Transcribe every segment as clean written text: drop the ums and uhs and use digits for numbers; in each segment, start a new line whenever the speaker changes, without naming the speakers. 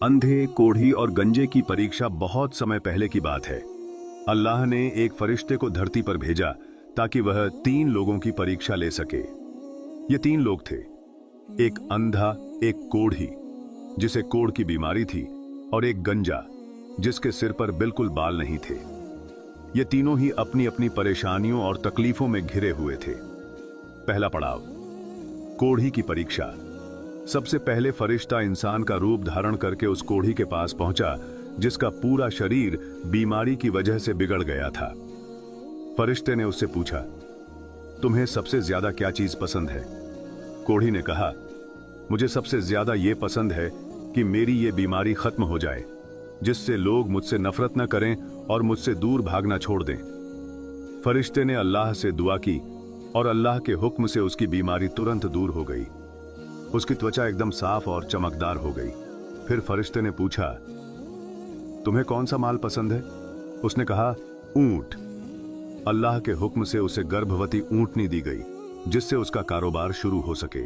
अंधे, कोढ़ी और गंजे की परीक्षा बहुत समय पहले की बात है। अल्लाह ने एक फरिश्ते को धरती पर भेजा ताकि वह 3 लोगों की परीक्षा ले सके। ये 3 लोग थे, एक अंधा, एक कोढ़ी जिसे कोढ़ की बीमारी थी और एक गंजा जिसके सिर पर बिल्कुल बाल नहीं थे। ये तीनों ही अपनी अपनी परेशानियों और तकलीफों में घिरे हुए थे। पहला पड़ाव, कोढ़ी की परीक्षा। सबसे पहले फरिश्ता इंसान का रूप धारण करके उस कोढ़ी के पास पहुंचा जिसका पूरा शरीर बीमारी की वजह से बिगड़ गया था। फरिश्ते ने उससे पूछा, तुम्हें सबसे ज्यादा क्या चीज पसंद है? कोढ़ी ने कहा, मुझे सबसे ज्यादा यह पसंद है कि मेरी ये बीमारी खत्म हो जाए, जिससे लोग मुझसे नफरत न करें और मुझसे दूर भागना छोड़ दें। फरिश्ते ने अल्लाह से दुआ की और अल्लाह के हुक्म से उसकी बीमारी तुरंत दूर हो गई। उसकी त्वचा एकदम साफ और चमकदार हो गई। फिर फरिश्ते ने पूछा, तुम्हें कौन सा माल पसंद है? उसने कहा, ऊंट। अल्लाह के हुक्म से उसे गर्भवती ऊंटनी दी गई जिससे उसका कारोबार शुरू हो सके।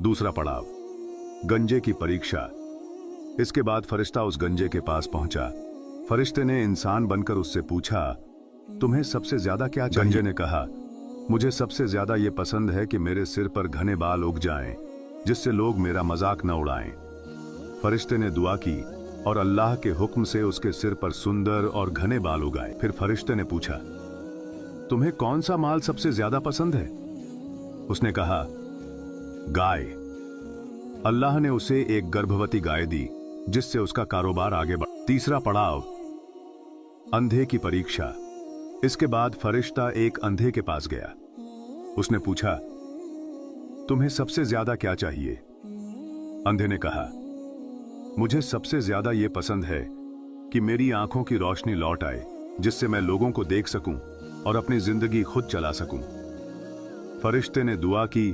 दूसरा पड़ाव, गंजे की परीक्षा। इसके बाद फरिश्ता उस गंजे के पास पहुंचा। फरिश्ते ने इंसान बनकर उससे पूछा, तुम्हें सबसे ज्यादा क्या चाहिए? गंजे ने कहा, मुझे सबसे ज्यादा यह पसंद है कि मेरे सिर पर घने बाल उग जाएं, जिससे लोग मेरा मजाक न उड़ाएं। फरिश्ते ने दुआ की और अल्लाह के हुक्म से उसके सिर पर सुंदर और घने बाल उगाए। फिर फरिश्ते ने पूछा, तुम्हें कौन सा माल सबसे ज्यादा पसंद है? उसने कहा, गाय। अल्लाह ने उसे एक गर्भवती गाय दी जिससे उसका कारोबार आगे बढ़ा। तीसरा पड़ाव, अंधे की परीक्षा। इसके बाद फरिश्ता एक अंधे के पास गया। उसने पूछा, तुम्हें सबसे ज्यादा क्या चाहिए? अंधे ने कहा, मुझे सबसे ज्यादा यह पसंद है कि मेरी आंखों की रोशनी लौट आए, जिससे मैं लोगों को देख सकूं और अपनी जिंदगी खुद चला सकूं। फरिश्ते ने दुआ की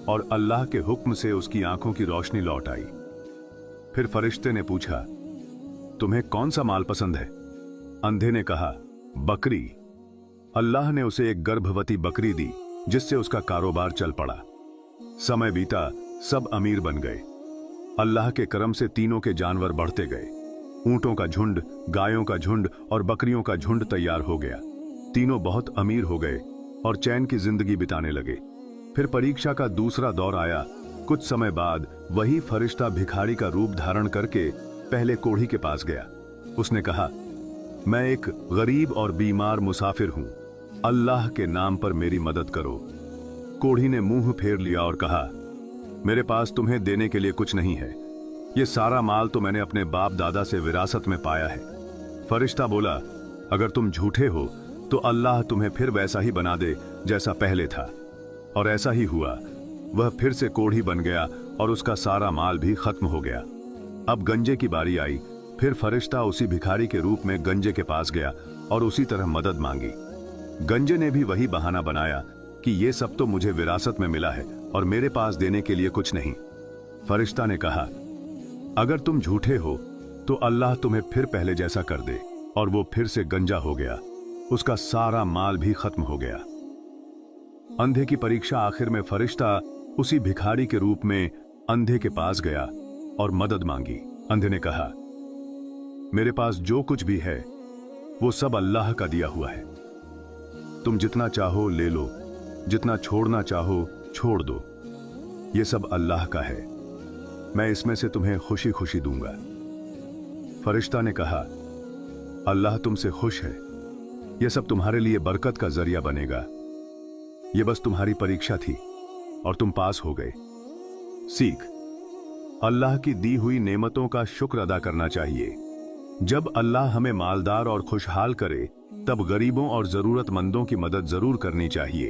और अल्लाह के हुक्म से उसकी आंखों की रोशनी लौट आई। फिर फरिश्ते ने पूछा, तुम्हें कौन सा माल पसंद है? अंधे ने कहा, बकरी। अल्लाह ने उसे एक गर्भवती बकरी दी जिससे उसका कारोबार चल पड़ा। समय बीता, सब अमीर बन गए। अल्लाह के करम से तीनों के जानवर बढ़ते गए। ऊंटों का झुंड, गायों का झुंड और बकरियों का झुंड तैयार हो गया। तीनों बहुत अमीर हो गए और चैन की जिंदगी बिताने लगे। फिर परीक्षा का दूसरा दौर आया। कुछ समय बाद वही फरिश्ता भिखारी का रूप धारण करके पहले कोढ़ी के पास गया। उसने कहा, मैं एक गरीब और बीमार मुसाफिर हूं, अल्लाह के नाम पर मेरी मदद करो। कोढ़ी ने मुंह फेर लिया और कहा, मेरे पास तुम्हें देने के लिए कुछ नहीं है। यह सारा माल तो मैंने अपने बाप दादा से विरासत में पाया है। फरिश्ता बोला, अगर तुम झूठे हो तो अल्लाह तुम्हें फिर वैसा ही बना दे जैसा पहले था। और ऐसा ही हुआ। वह फिर से कोढ़ी बन गया और उसका सारा माल भी खत्म हो गया। अब गंजे की बारी आई। फिर फरिश्ता उसी भिखारी के रूप में गंजे के पास गया और उसी तरह मदद मांगी। गंजे ने भी वही बहाना बनाया कि ये सब तो मुझे विरासत में मिला है और मेरे पास देने के लिए कुछ नहीं। फरिश्ता ने कहा, अगर तुम झूठे हो तो अल्लाह तुम्हें फिर पहले जैसा कर दे। और वो फिर से गंजा हो गया। उसका सारा माल भी खत्म हो गया। अंधे की परीक्षा। आखिर में फरिश्ता उसी भिखारी के रूप में अंधे के पास गया और मदद मांगी। अंधे ने कहा, मेरे पास जो कुछ भी है वो सब अल्लाह का दिया हुआ है। तुम जितना चाहो ले लो, जितना छोड़ना चाहो छोड़ दो। ये सब अल्लाह का है। मैं इसमें से तुम्हें खुशी खुशी दूंगा। फरिश्ता ने कहा, अल्लाह तुमसे खुश है। यह सब तुम्हारे लिए बरकत का जरिया बनेगा। यह बस तुम्हारी परीक्षा थी और तुम पास हो गए। सीख, अल्लाह की दी हुई नेमतों का शुक्र अदा करना चाहिए। जब अल्लाह हमें मालदार और खुशहाल करे तब गरीबों और जरूरतमंदों की मदद जरूर करनी चाहिए।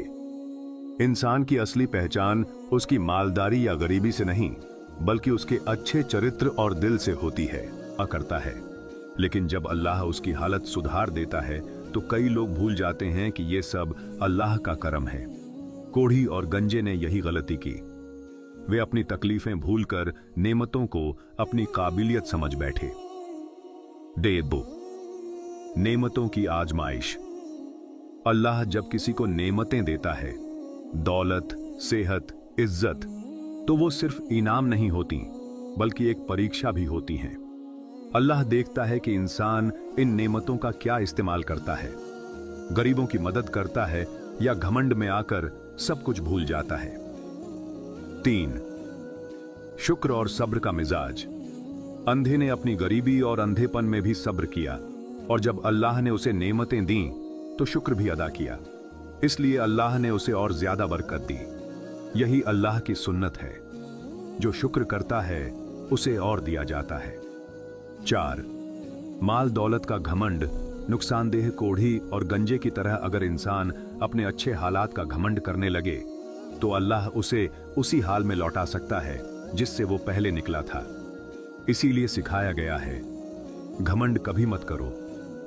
इंसान की असली पहचान उसकी मालदारी या गरीबी से नहीं, बल्कि उसके अच्छे चरित्र और दिल से होती है। करता है। लेकिन जब अल्लाह उसकी हालत सुधार देता है तो कई लोग भूल जाते हैं कि यह सब अल्लाह का करम है। कोढ़ी और गंजे ने यही गलती की। वे अपनी तकलीफें भूलकर नेमतों को अपनी काबिलियत समझ बैठे। डेबो, नेमतों की आजमाइश। अल्लाह जब किसी को नेमतें देता है, दौलत, सेहत, इज्जत, तो वो सिर्फ इनाम नहीं होती बल्कि एक परीक्षा भी होती हैं। अल्लाह देखता है कि इंसान इन नेमतों का क्या इस्तेमाल करता है, गरीबों की मदद करता है या घमंड में आकर सब कुछ भूल जाता है। 3. शुक्र और सब्र का मिजाज। अंधे ने अपनी गरीबी और अंधेपन में भी सब्र किया, और जब अल्लाह ने उसे नेमतें दी तो शुक्र भी अदा किया, इसलिए अल्लाह ने उसे और ज्यादा बरकत दी। यही अल्लाह की सुन्नत है, जो शुक्र करता है उसे और दिया जाता है। 4. माल दौलत का घमंड। नुकसानदेह कोढ़ी और गंजे की तरह अगर इंसान अपने अच्छे हालात का घमंड करने लगे तो अल्लाह उसे उसी हाल में लौटा सकता है जिससे वो पहले निकला था। इसीलिए सिखाया गया है, घमंड कभी मत करो,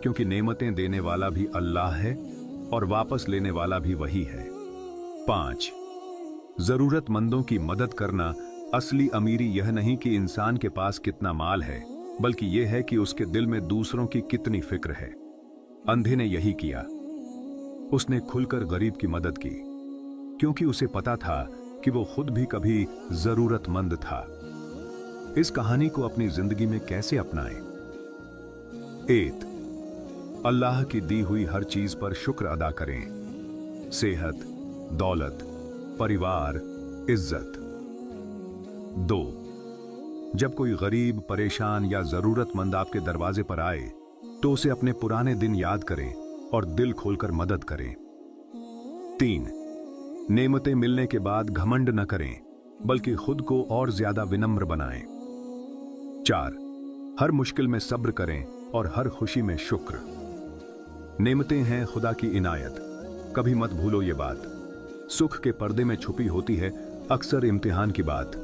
क्योंकि नेमतें देने वाला भी अल्लाह है और वापस लेने वाला भी वही है। 5. जरूरतमंदों की मदद करना। असली अमीरी यह नहीं कि इंसान के पास कितना माल है, बल्कि यह है कि उसके दिल में दूसरों की कितनी फिक्र है। अंधे ने यही किया, उसने खुलकर गरीब की मदद की, क्योंकि उसे पता था कि वो खुद भी कभी जरूरतमंद था। इस कहानी को अपनी जिंदगी में कैसे अपनाएं? 8. अल्लाह की दी हुई हर चीज पर शुक्र अदा करें। सेहत, दौलत, परिवार, इज्जत। 2. जब कोई गरीब, परेशान या जरूरतमंद आपके दरवाजे पर आए तो उसे अपने पुराने दिन याद करें और दिल खोलकर मदद करें। 3. नेमतें मिलने के बाद घमंड न करें, बल्कि खुद को और ज्यादा विनम्र बनाएं। 4. हर मुश्किल में सब्र करें और हर खुशी में शुक्र। नेमतें हैं खुदा की इनायत, कभी मत भूलो ये बात। सुख के पर्दे में छुपी होती है अक्सर इम्तिहान की बात।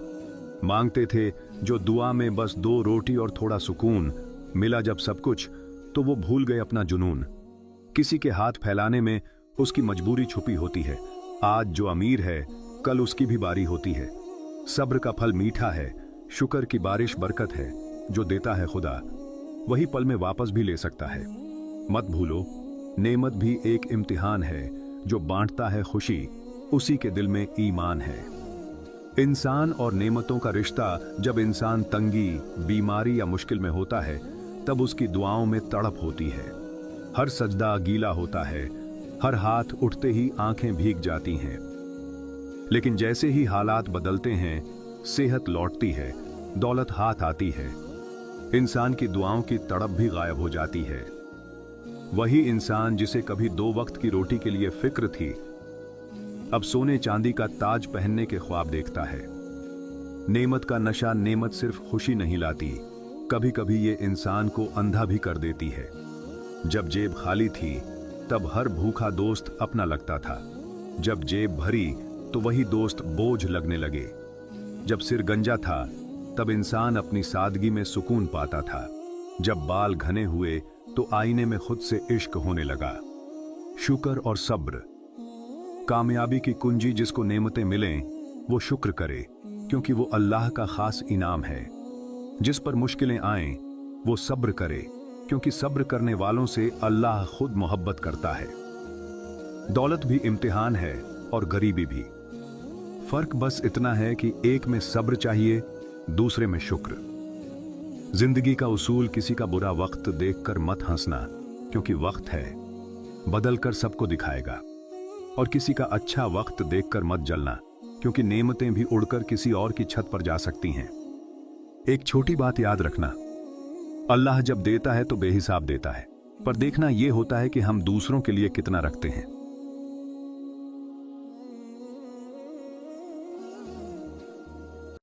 मांगते थे जो दुआ में बस 2 रोटी और थोड़ा सुकून, मिला जब सब कुछ तो वो भूल गए अपना जुनून। किसी के हाथ फैलाने में उसकी मजबूरी छुपी होती है। आज जो अमीर है कल उसकी भी बारी होती है। सब्र का फल मीठा है, शुक्र की बारिश बरकत है। जो देता है खुदा वही पल में वापस भी ले सकता है। मत भूलो, नेमत भी एक इम्तिहान है। जो बांटता है खुशी, उसी के दिल में ईमान है। इंसान और नेमतों का रिश्ता जब इंसान तंगी, बीमारी या मुश्किल में होता है तब उसकी दुआओं में तड़प होती है। हर सजदा गीला होता है, हर हाथ उठते ही आंखें भीग जाती हैं। लेकिन जैसे ही हालात बदलते हैं, सेहत लौटती है, दौलत हाथ आती है, इंसान की दुआओं की तड़प भी गायब हो जाती है। वही इंसान जिसे कभी 2 वक्त की रोटी के लिए फिक्र थी, अब सोने चांदी का ताज पहनने के ख्वाब देखता है। नेमत का नशा नेमत सिर्फ खुशी नहीं लाती, कभी कभी ये इंसान को अंधा भी कर देती है। जब जेब खाली थी तब हर भूखा दोस्त अपना लगता था। जब जेब भरी तो वही दोस्त बोझ लगने लगे। जब सिर गंजा था तब इंसान अपनी सादगी में सुकून पाता था। जब बाल घने हुए तो आईने में खुद से इश्क होने लगा। शुक्र और सब्र। कामयाबी की कुंजी जिसको नेमतें मिलें वो शुक्र करे, क्योंकि वो अल्लाह का खास इनाम है। जिस पर मुश्किलें आएं वो सब्र करे, क्योंकि सब्र करने वालों से अल्लाह खुद मोहब्बत करता है। दौलत भी इम्तिहान है और गरीबी भी। फर्क बस इतना है कि एक में सब्र चाहिए, दूसरे में शुक्र। जिंदगी का उसूल किसी का बुरा वक्त देखकर मत हंसना, क्योंकि वक्त है, बदलकर सबको दिखाएगा। और किसी का अच्छा वक्त देखकर मत जलना, क्योंकि नेमतें भी उड़कर किसी और की छत पर जा सकती हैं। एक छोटी बात याद रखना, अल्लाह जब देता है तो बेहिसाब देता है, पर देखना यह होता है कि हम दूसरों के लिए कितना रखते हैं।